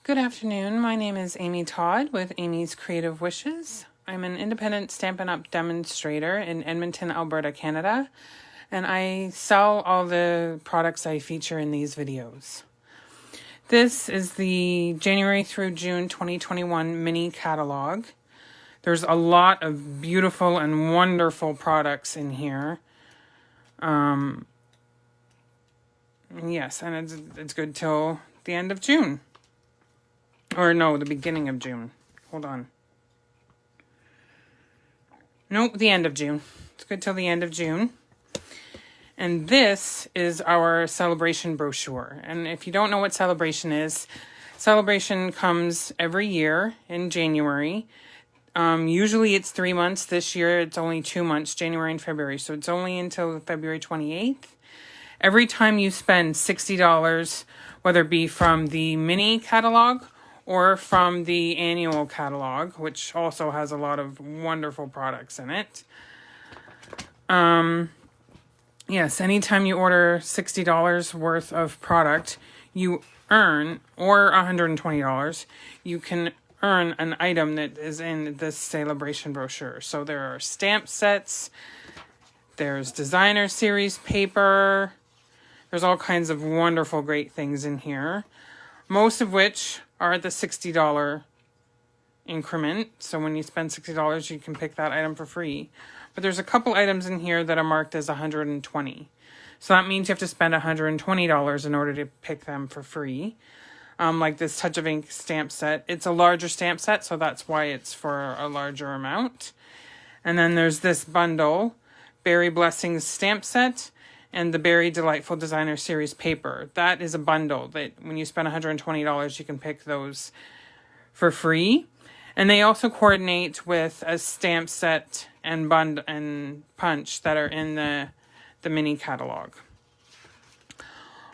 Good afternoon. My name is Amy Todd with Amy's Creative Wishes. I'm an independent Stampin' Up! Demonstrator in Edmonton, Alberta, Canada, and I sell all the products I feature in these videos. This is the January through June 2021 mini catalog. There's a lot of beautiful and wonderful products in here. Yes, and it's good till the end of June. Or no, the beginning of June. Hold on. Nope, the end of June. It's good till the end of June. And this is our Sale-a-bration brochure. And if you don't know what Sale-a-bration is, Sale-a-bration comes every year in January. Usually it's 3 months. This year it's only 2 months, January and February. So it's only until February 28th. Every time you spend $60, whether it be from the mini catalog or from the annual catalog, which also has a lot of wonderful products in it. Yes, anytime you order $60 worth of product, you earn, or $120, you can earn an item that is in this Sale-a-bration brochure. So there are stamp sets, there's designer series paper, there's all kinds of wonderful, great things in here. Most of which are at the $60 increment. So when you spend $60, you can pick that item for free. But there's a couple items in here that are marked as $120. So that means you have to spend $120 in order to pick them for free. Like this Touch of Ink stamp set. It's a larger stamp set, so that's why it's for a larger amount. And then there's this bundle, Berry Blessings stamp set, and the Berry Delightful Designer Series paper. That is a bundle that when you spend $120, you can pick those for free. And they also coordinate with a stamp set and punch that are in the mini catalog.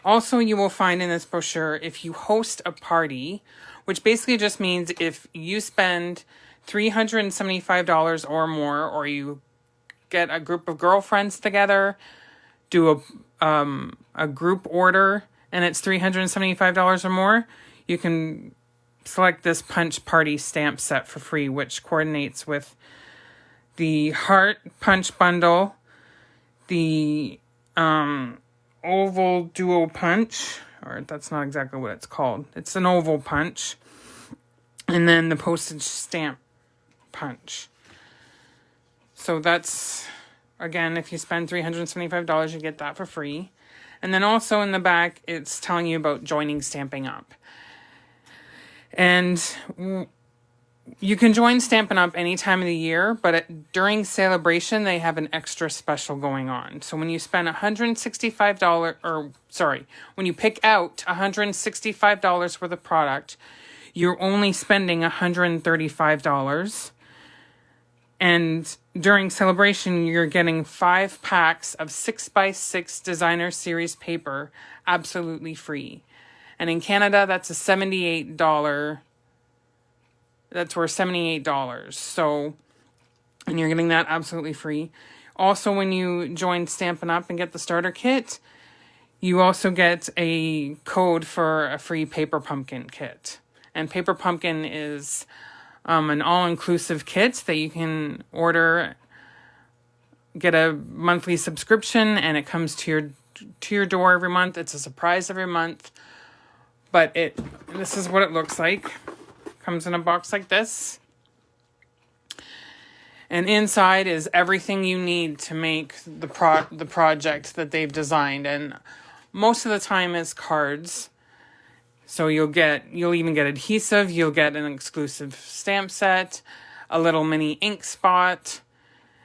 Also, you will find in this brochure, if you host a party, which basically just means if you spend $375 or more, or you get a group of girlfriends together, do a group order, and it's $375 or more, you can select this punch party stamp set for free, which coordinates with the heart punch bundle, the oval duo punch, or that's not exactly what it's called. It's an oval punch, and then the postage stamp punch. So that's, again, if you spend $375, you get that for free. And then also in the back, it's telling you about joining Stampin' Up. And you can join Stampin' Up any time of the year, but during Sale-a-bration, they have an extra special going on. So when you spend when you pick out $165 worth of product, you're only spending $135. And during Sale-a-bration, you're getting 5 packs of 6x6 designer series paper absolutely free. And in Canada, that's a $78. That's worth $78. So, and you're getting that absolutely free. Also, when you join Stampin' Up! And get the starter kit, you also get a code for a free Paper Pumpkin kit. And Paper Pumpkin is an all-inclusive kit that you can order, get a monthly subscription, and it comes to your door every month. It's a surprise every month. But this is what it looks like. Comes in a box like this. And inside is everything you need to make the project that they've designed. And most of the time it's cards. So you'll even get adhesive, you'll get an exclusive stamp set, a little mini ink spot,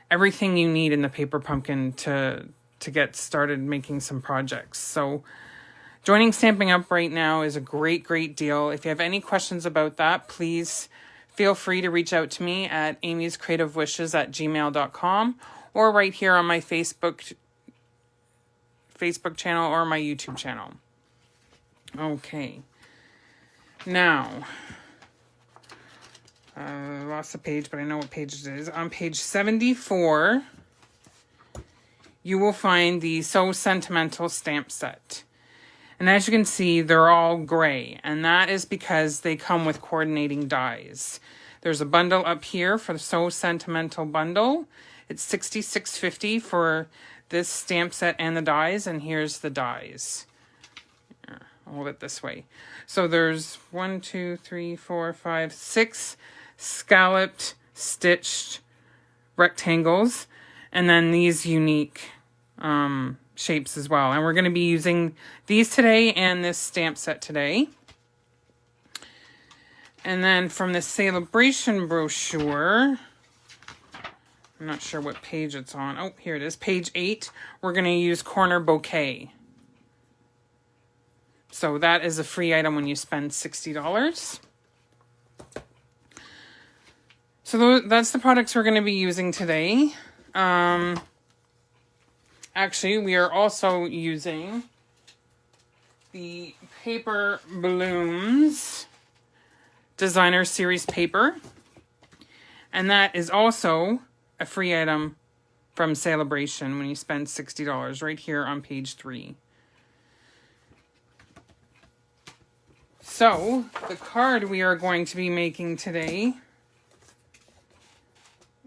everything you need in the Paper Pumpkin to get started making some projects. So joining Stampin' Up! Right now is a great, great deal. If you have any questions about that, please feel free to reach out to me at amyscreativewishes@gmail.com or right here on my Facebook channel or my YouTube channel. Okay. Now, I lost the page, but I know what page it is. On page 74, you will find the So Sentimental Stamp Set. And as you can see, they're all gray, and that is because they come with coordinating dies. There's a bundle up here for the So Sentimental bundle. It's $66.50 for this stamp set and the dies, and here's the dies. Here, I'll hold it this way. So there's 1, 2, 3, 4, 5, 6 scalloped, stitched rectangles, and then these unique shapes as well. And we're going to be using these today and this stamp set today. And then from the Sale-a-bration brochure, I'm not sure what page it's on. Oh, here it is, page 8. We're going to use Corner Bouquet. So that is a free item when you spend $60. So that's the products we're going to be using today. Actually, we are also using the Paper Blooms Designer Series paper. And that is also a free item from Sale-a-bration when you spend $60 right here on page 3. So, the card we are going to be making today...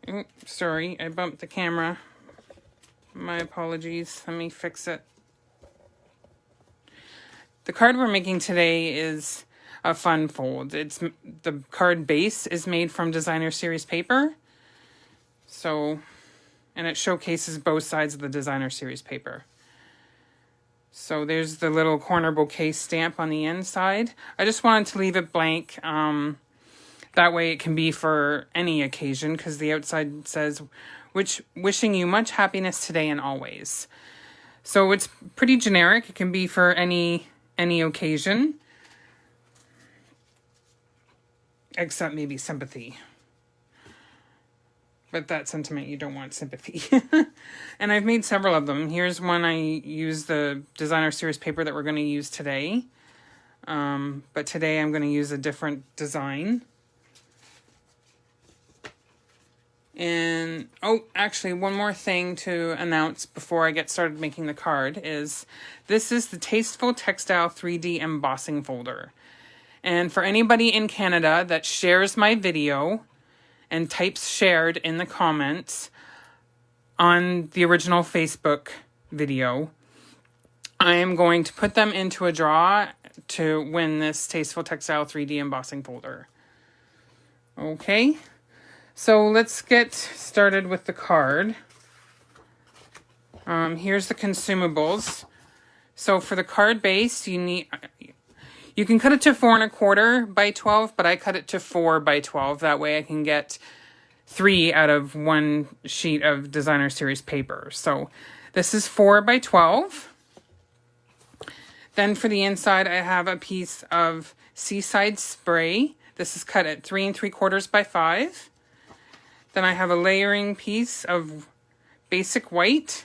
Oh, sorry, I bumped the camera. My apologies. Let me fix it. The card we're making today is a fun fold. The card base is made from Designer Series paper. So, and it showcases both sides of the Designer Series paper. So there's the little Corner Bouquet stamp on the inside. I just wanted to leave it blank. That way it can be for any occasion, because the outside says, wishing you much happiness today and always. So it's pretty generic. It can be for any occasion. Except maybe sympathy. But that sentiment, you don't want sympathy. And I've made several of them. Here's one I use the Designer Series paper that we're going to use today. But today I'm going to use a different design. And, oh, actually, one more thing to announce before I get started making the card is this is the Tasteful Textile 3D Embossing Folder. And for anybody in Canada that shares my video and types shared in the comments on the original Facebook video, I am going to put them into a draw to win this Tasteful Textile 3D Embossing Folder. Okay. So let's get started with the card. Here's the consumables. So for the card base, you can cut it to 4 1/4 by 12, but I cut it to 4 by 12. That way I can get 3 out of 1 sheet of Designer Series paper. So this is 4 by 12. Then for the inside, I have a piece of Seaside Spray. This is cut at 3 3/4 by 5. Then I have a layering piece of Basic White.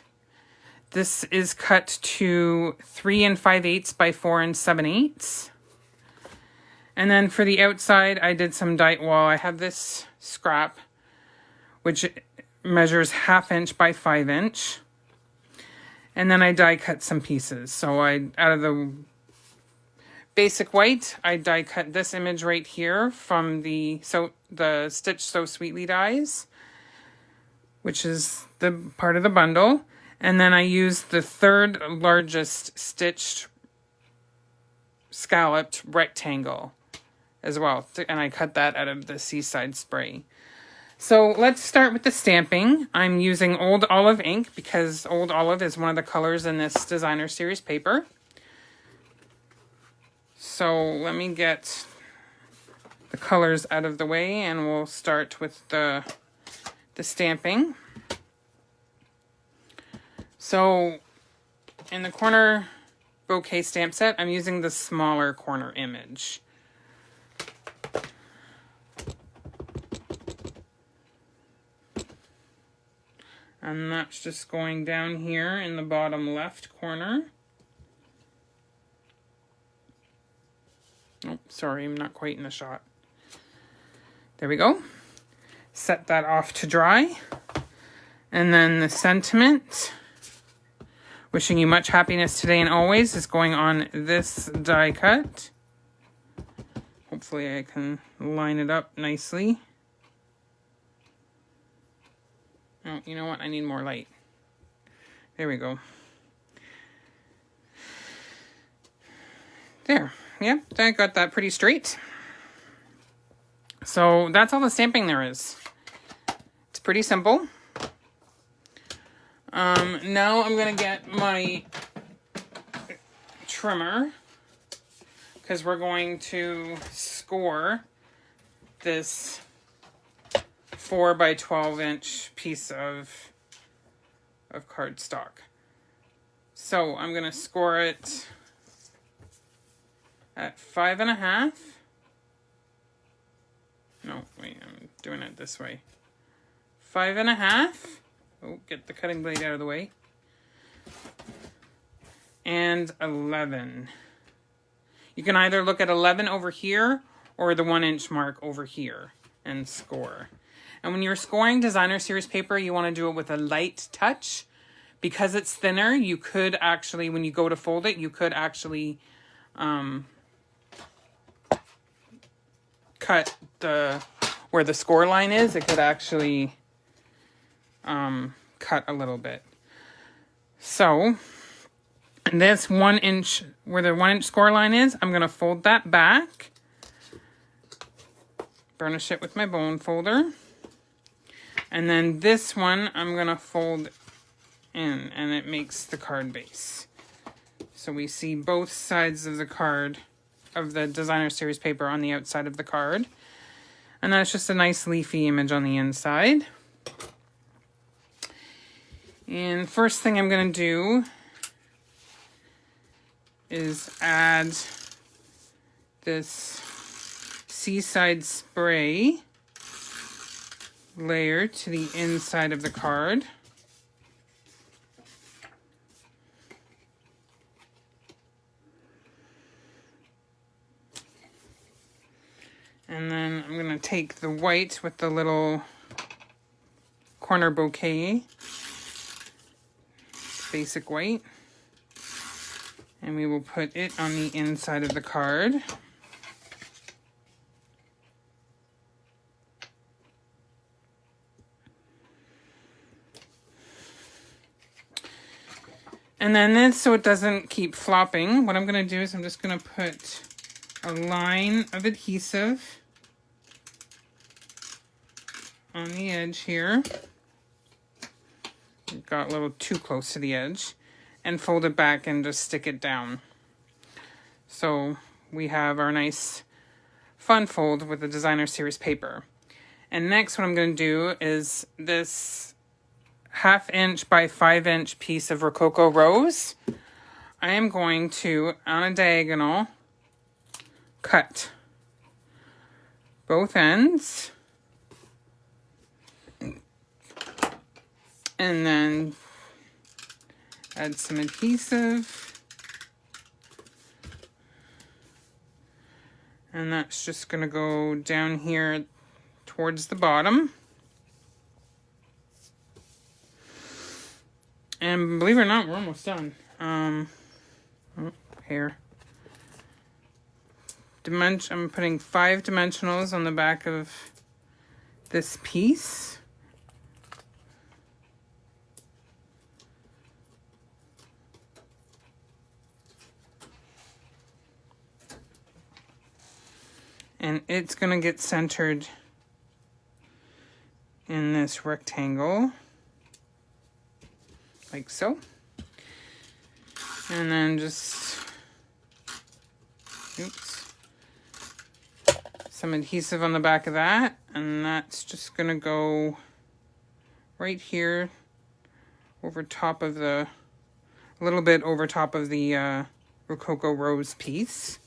This is cut to 3 5/8 by 4 7/8. And then for the outside, I did some die. Well, I have this scrap, which measures 1/2 inch by 5 inch. And then I die cut some pieces. So out of the Basic White, I die cut this image right here from the Stitch So Sweetly dies, which is the part of the bundle. And then I used the 3rd largest stitched scalloped rectangle as well. And I cut that out of the Seaside Spray. So let's start with the stamping. I'm using Old Olive ink because Old Olive is one of the colors in this Designer Series paper. So let me get the colors out of the way and we'll start with the stamping. So in the Corner Bouquet stamp set, I'm using the smaller corner image. And that's just going down here in the bottom left corner. Oh, sorry, I'm not quite in the shot. There we go. Set that off to dry. And then the sentiment, Wishing you much happiness today and always is going on this die cut. Hopefully I can line it up nicely. Oh, you know what? I need more light. There we go. There. Yep, I got that pretty straight. So that's all the stamping there is. It's pretty simple. Now I'm going to get my trimmer because we're going to score this 4 by 12 inch piece of cardstock. So I'm going to score it at 5.5. No, wait, I'm doing it this way. 5.5. Oh, get the cutting blade out of the way. And 11. You can either look at 11 over here or the 1 inch mark over here and score. And when you're scoring designer series paper, you want to do it with a light touch. Because it's thinner, you could actually, when you go to fold it, you could actually cut where the score line is. It could actually cut a little bit. So this 1 inch, where the 1 inch score line is, I'm going to fold that back, burnish it with my bone folder, and then this one I'm going to fold in, and it makes the card base. So we see both sides of the card, of the designer series paper on the outside of the card, and that's just a nice leafy image on the inside. And first thing I'm going to do is add this Seaside spray layer to the inside of the card. And then I'm going to take the white with the little corner bouquet, basic white, and we will put it on the inside of the card. And then this, so it doesn't keep flopping, what I'm going to do is I'm just going to put a line of adhesive on the edge here. It got a little too close to the edge, and fold it back and just stick it down. So we have our nice fun fold with the designer series paper. And next what I'm going to do is this 1/2 inch by 5 inch piece of Rococo Rose. I am going to, on a diagonal, cut both ends, and then add some adhesive, and that's just going to go down here towards the bottom. And believe it or not, we're almost done. Here. I'm putting 5 dimensionals on the back of this piece. And it's going to get centered in this rectangle, like so. And then just, oops, some adhesive on the back of that, and that's just going to go right here over top of the, a little bit over top of the Rococo Rose piece.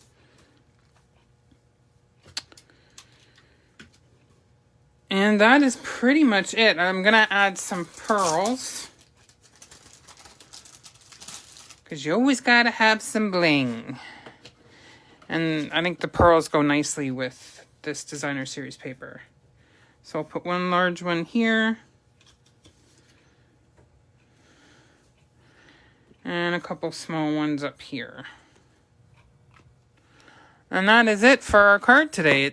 And that is pretty much it. I'm going to add some pearls, because you always got to have some bling. And I think the pearls go nicely with this designer series paper. So I'll put one large one here. and a couple small ones up here. And that is it for our card today.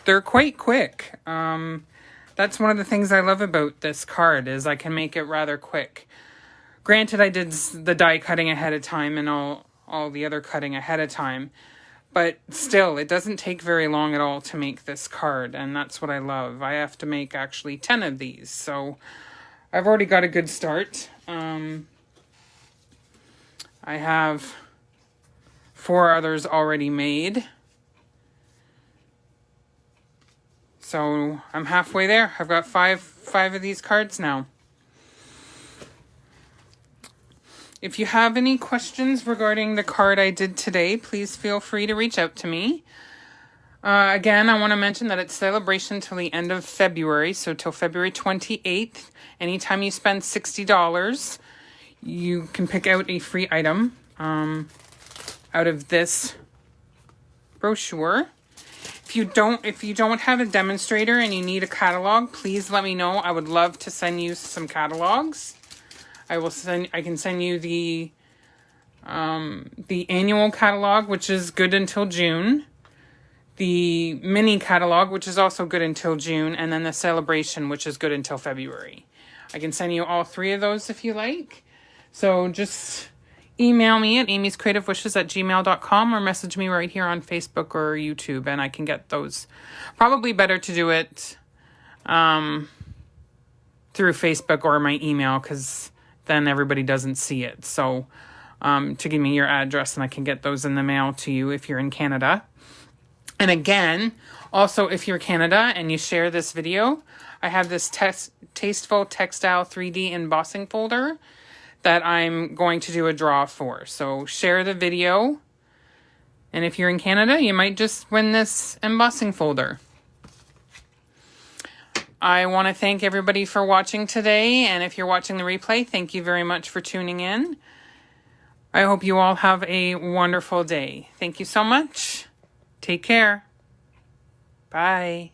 They're quite quick. That's one of the things I love about this card is I can make it rather quick. Granted, I did the die cutting ahead of time and all the other cutting ahead of time. But still, it doesn't take very long at all to make this card. And that's what I love. I have to make actually 10 of these. So I've already got a good start. I have 4 others already made. So I'm halfway there. I've got five of these cards now. If you have any questions regarding the card I did today, please feel free to reach out to me. Again, I want to mention that it's Sale-a-bration till the end of February, so till February 28th. Anytime you spend $60, you can pick out a free item out of this brochure. If you don't have a demonstrator and you need a catalog, please let me know. I would love to send you some catalogs. I can send you the annual catalog, which is good until June, the mini catalog, which is also good until June, and then the Sale-a-bration, which is good until February. I can send you all 3 of those if you like. So just email me at amyscreativewishes@gmail.com or message me right here on Facebook or YouTube, and I can get those. Probably better to do it through Facebook or my email, because then everybody doesn't see it. So to give me your address and I can get those in the mail to you if you're in Canada. And again, also if you're Canada and you share this video, I have this Tasteful Textile 3D embossing folder that I'm going to do a draw for. So share the video. And if you're in Canada, you might just win this embossing folder. I want to thank everybody for watching today, and if you're watching the replay, thank you very much for tuning in. I hope you all have a wonderful day. Thank you so much. Take care. Bye.